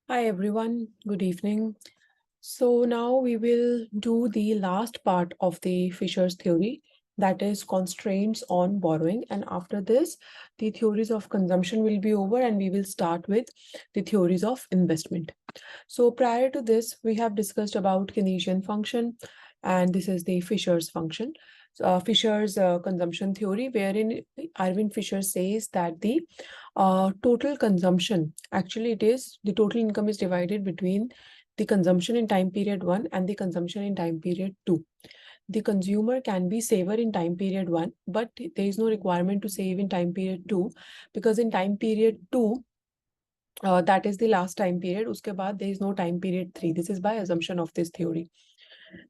Hi everyone, good evening. So now we will do the last part of the Fisher's theory, that is constraints on borrowing. And after this, the theories of consumption will be over and we will start with the theories of investment. So prior to this, we have discussed about Keynesian function, and this is the Fisher's function. Fisher's consumption theory, wherein Arvind Fisher says that the total consumption, actually it is the total income is divided between the consumption in time period 1 and the consumption in time period 2. The consumer can be saver in time period 1, but there is no requirement to save in time period 2, because in time period 2, that is the last time period, uske baad there is no time period 3. This is by assumption of this theory.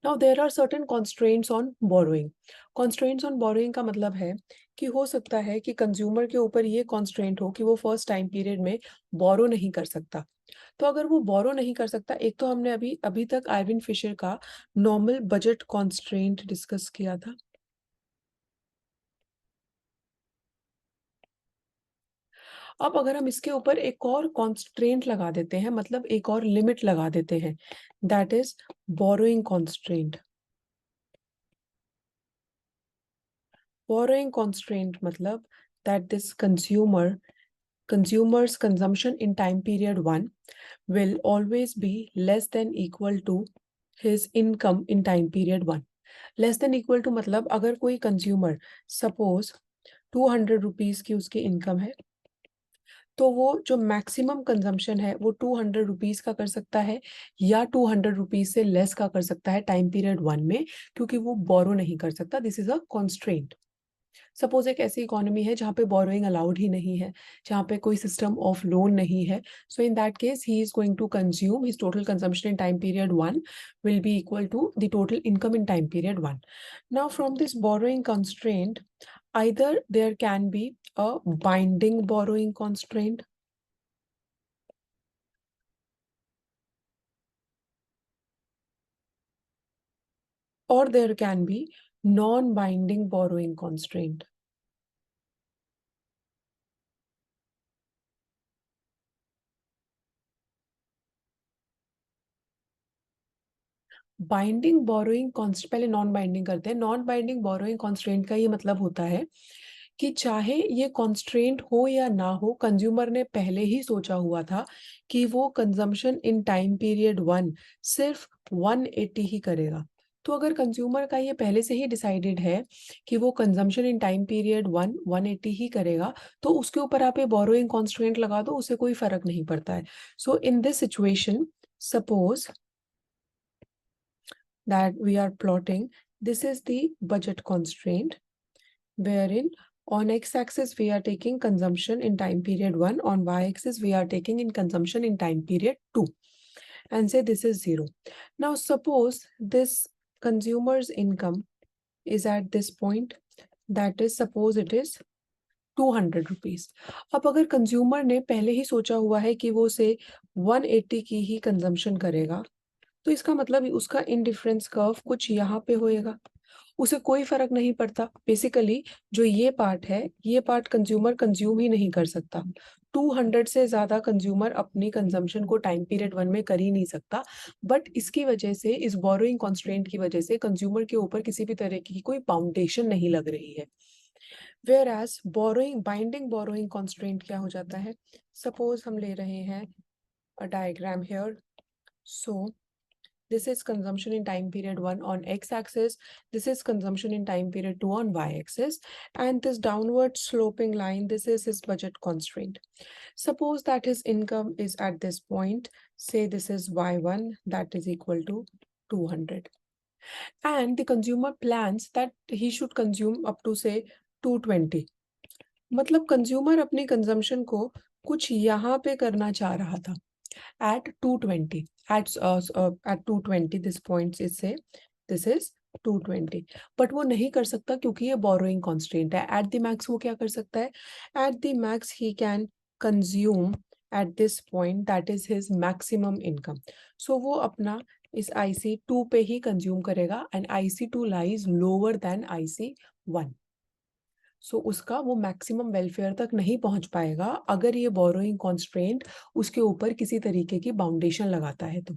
Now there are certain constraints on borrowing. Constraints on borrowing का मतलब है कि हो सकता है कि consumer के ऊपर ये constraint हो कि वो फर्स्ट टाइम पीरियड में बोरो नहीं कर सकता. तो अगर वो बोरो नहीं कर सकता, एक तो हमने अभी अभी तक आइविन फिशर का नॉर्मल बजट कॉन्स्ट्रेंट डिस्कस किया था. अब अगर हम इसके ऊपर एक और कॉन्स्ट्रेंट लगा देते हैं, मतलब एक और लिमिट लगा देते हैं, that is borrowing constraint. Borrowing constraint matlab that this consumer's consumption in time period 1 will always be less than equal to his income in time period 1. Less than equal to मतलब अगर कोई consumer suppose 200 rupees की उसकी income है, तो वो जो maximum consumption है वो 200 रुपीज का कर सकता है या 200 रुपीज से लेस का कर सकता है टाइम पीरियड 1 में, क्योंकि वो बोरो नहीं कर सकता. This is a constraint. Suppose एक ऐसी इकोनॉमी है जहाँ पे बोरोइंग अलाउड ही नहीं है, जहाँ पे कोई सिस्टम ऑफ लोन नहीं है. So in that case he is going to consume his total consumption in time period 1 will be equal to the total income in time period 1. Now from this borrowing constraint, either there can be a binding borrowing constraint, or there can be non-binding borrowing constraint. Binding borrowing const पहले non binding करते हैं. Non binding borrowing constraint का ये मतलब होता है कि चाहे ये कॉन्स्ट्रेंट हो या ना हो, कंज्यूमर ने पहले ही सोचा हुआ था कि वो कंजम्पशन इन टाइम पीरियड 1 सिर्फ 180 ही करेगा. तो अगर कंज्यूमर का ये पहले से ही डिसाइडेड है कि वो कंजम्पशन इन टाइम पीरियड 1 180 ही करेगा, तो उसके ऊपर आप ये बोरोइंग कॉन्स्ट्रेंट लगा दो, उससे कोई फर्क नहीं पड़ता है. So in this situation, suppose that we are plotting, this is the budget constraint, wherein on x-axis we are taking consumption in time period 1, on y-axis we are taking in consumption in time period 2, and say this is 0. Now suppose this consumer's income is at this point, that is suppose it is 200 rupees. अब अगर consumer ने पहले ही सोचा हुआ है कि वो से 180 की ही कंजम्पशन करेगा, तो इसका मतलब उसका इंडिफरेंस कर्व कुछ यहाँ पे होएगा, उसे कोई फर्क नहीं पड़ता. बेसिकली जो ये पार्ट है, ये पार्ट कंज्यूमर कंज्यूम ही नहीं कर सकता. 200 से ज्यादा कंज्यूमर अपनी कंजम्पशन को टाइम पीरियड 1 में कर ही नहीं सकता. बट इसकी वजह से, इस बोरोइंग कॉन्स्ट्रेंट की वजह से कंज्यूमर के ऊपर किसी भी तरह की कोई बाउंडेशन नहीं लग रही है. Whereas borrowing binding borrowing constraint क्या हो जाता है, सपोज हम ले रहे हैं a diagram here. So this is consumption in time period 1 on x-axis, this is consumption in time period 2 on y-axis, and this downward sloping line, this is his budget constraint. Suppose that his income is at this point, say this is y1, that is equal to 200, and the consumer plans that he should consume up to say 220. मतलब consumer अपनी consumption को कुछ यहाँ पे करना चाह रहा था at 220, at 220 this point is say this is 220, but वो नहीं कर सकता क्योंकि ये बोरोइंग कॉन्स्टेंट है. एट द मैक्स वो क्या कर सकता है, at the max he can consume at this point, that is his maximum income. So वो अपना इस IC2 पे ही कंज्यूम करेगा, and IC2 lies lower than IC1. सो उसका वो मैक्सिमम वेलफेयर तक नहीं पहुंच पाएगा अगर ये बोरोइंग कॉन्स्ट्रेंट उसके ऊपर किसी तरीके की बाउंडेशन लगाता है तो।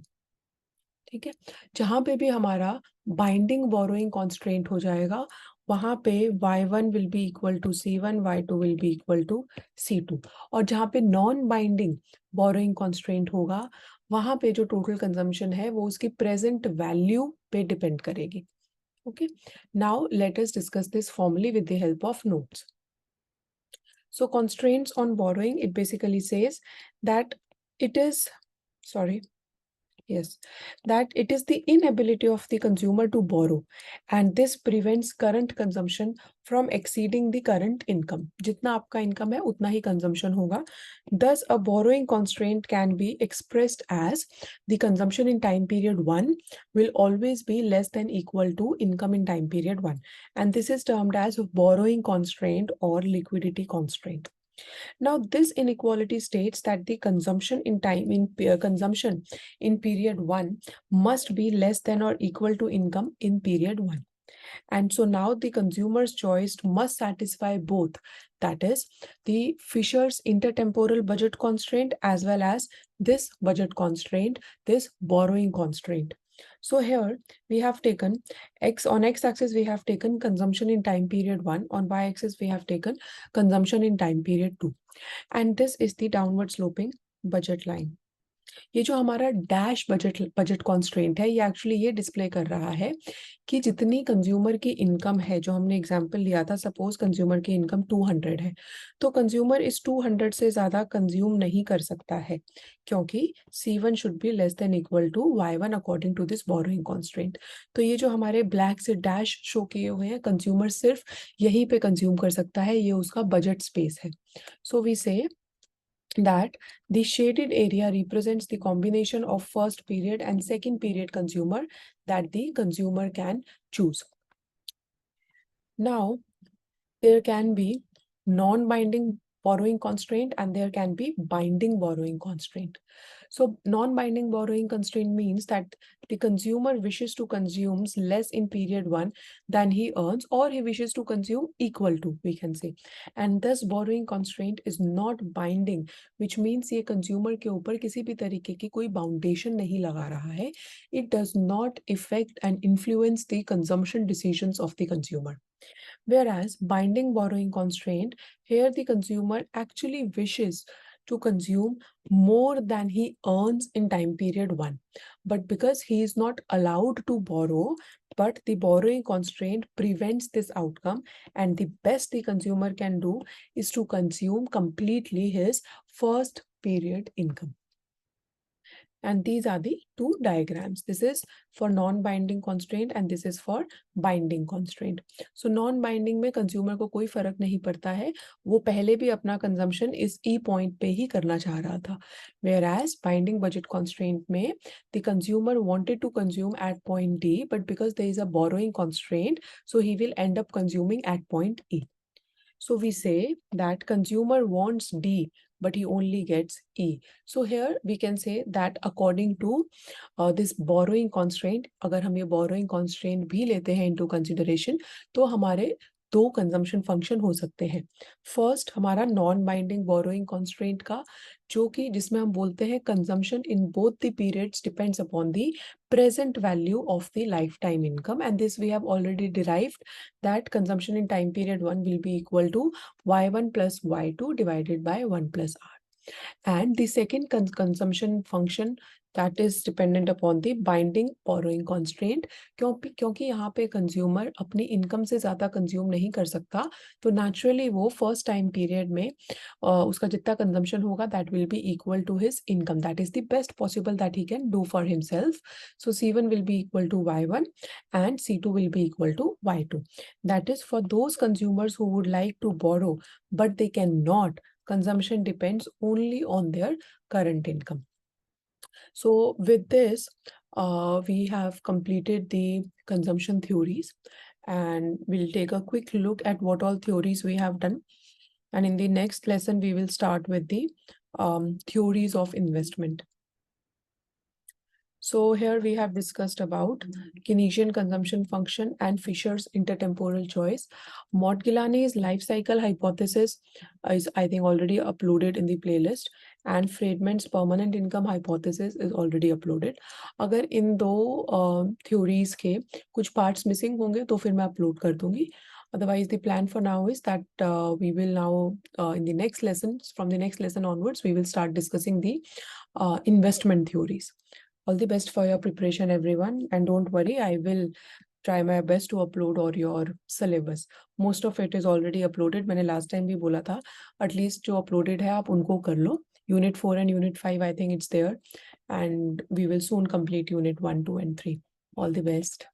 ठीक है, जहां पे भी हमारा बाइंडिंग बोरोइंग कॉन्स्ट्रेंट हो जाएगा वहां पे y1 will be equal to c1, y2 will be equal to c2। और जहां पे नॉन बाइंडिंग बोरोइंग कॉन्स्ट्रेंट होगा वहां पे जो टोटल कंजम्पशन है वो उसकी प्रेजेंट वैल्यू पे डिपेंड करेगी। Okay, now let us discuss this formally with the help of notes. So constraints on borrowing, it basically says that it is, sorry, yes, that it is the inability of the consumer to borrow, and this prevents current consumption from exceeding the current income. जितना आपका income है उतना ही consumption होगा. Thus, a borrowing constraint can be expressed as the consumption in time period 1 will always be less than equal to income in time period 1, and this is termed as borrowing constraint or liquidity constraint. Now, this inequality states that the consumption in consumption in period 1 must be less than or equal to income in period 1. And so now the consumer's choice must satisfy both, that is the Fisher's intertemporal budget constraint as well as this budget constraint, this borrowing constraint. So here we have taken on x-axis we have taken consumption in time period 1, on y-axis we have taken consumption in time period 2, and this is the downward sloping budget line. ये जो हमारा dash budget constraint है ये actually ये display कर रहा है कि जितनी कंज्यूमर की इनकम है, जो हमने एग्जांपल लिया था, सपोज कंज्यूमर की इनकम 200 है तो कंज्यूमर इस 200 से ज्यादा कंज्यूम नहीं कर सकता है क्योंकि C1 should be less than equal to Y1 according to this borrowing constraint. तो ये जो हमारे ब्लैक से डैश शो किए हुए हैं, कंज्यूमर सिर्फ यहीं पे कंज्यूम कर सकता है, ये उसका बजट स्पेस है। सो वी से that the shaded area represents the combination of first period and second period consumer that the consumer can choose. Now, there can be non-binding borrowing constraint and there can be binding borrowing constraint. So non-binding borrowing constraint means that the consumer wishes to consume less in period 1 than he earns, or he wishes to consume equal to, we can say, and thus borrowing constraint is not binding, which means ये consumer के ऊपर किसी भी तरीके की कोई बाउंडेशन नहीं लगा रहा है. It does not affect and influence the consumption decisions of the consumer. Whereas binding borrowing constraint, here the consumer actually wishes to consume more than he earns in time period 1. But because he is not allowed to borrow, but the borrowing constraint prevents this outcome, and the best the consumer can do is to consume completely his first period income. And these are the two diagrams. This is for non-binding constraint and this is for binding constraint. So non-binding में consumer को कोई फर्क नहीं पड़ता है, वो पहले भी अपना consumption इस E point पे ही करना चाह रहा था. Whereas binding budget constraint में the consumer wanted to consume at point D, but because there is a borrowing constraint, so he will end up consuming at point E. So we say that consumer wants D, but he only gets E. So here we can say that according to this borrowing constraint, अगर हम ये borrowing constraint भी लेते हैं into consideration, तो हमारे दो consumption function हो सकते हैं. फर्स्ट हमारा नॉन बाइंडिंग बोरोइंग कॉन्स्ट्रेंट का, जो कि जिसमें हम बोलते हैं consumption in both the periods depends upon the present value of the lifetime income, and this we have already derived that consumption in time period 1 will be equal to y1 plus y2 divided by 1 plus r. And the second consumption function that is dependent upon the binding borrowing constraint, क्योंकि यहाँ पे consumer अपनी income से ज़्यादा consume नहीं कर सकता, तो naturally वो first time period में उसका जितना consumption होगा that will be equal to his income. That is the best possible that he can do for himself. So C1 will be equal to Y1 and C2 will be equal to Y2. That is for those consumers who would like to borrow but they cannot. Consumption depends only on their current income. So with this, we have completed the consumption theories, and we'll take a quick look at what all theories we have done. And in the next lesson, we will start with the theories of investment. So here we have discussed about Keynesian consumption function and Fisher's intertemporal choice. Mott-Gilani's life cycle hypothesis is, I think, already uploaded in the playlist, and Friedman's permanent income hypothesis is already uploaded. अगर इन दो theories के कुछ parts missing होंगे तो फिर मैं upload कर दूंगी. Otherwise, the plan for now is that we will now, in the next lessons, from the next lesson onwards, we will start discussing the investment theories. All the best for your preparation, everyone. And don't worry, I will try my best to upload all your syllabus. Most of it is already uploaded. मैंने last time भी बोला था, at least जो uploaded है आप उनको कर लो. Unit 4 and Unit 5, I think it's there. And we will soon complete Unit 1, 2, and 3. All the best.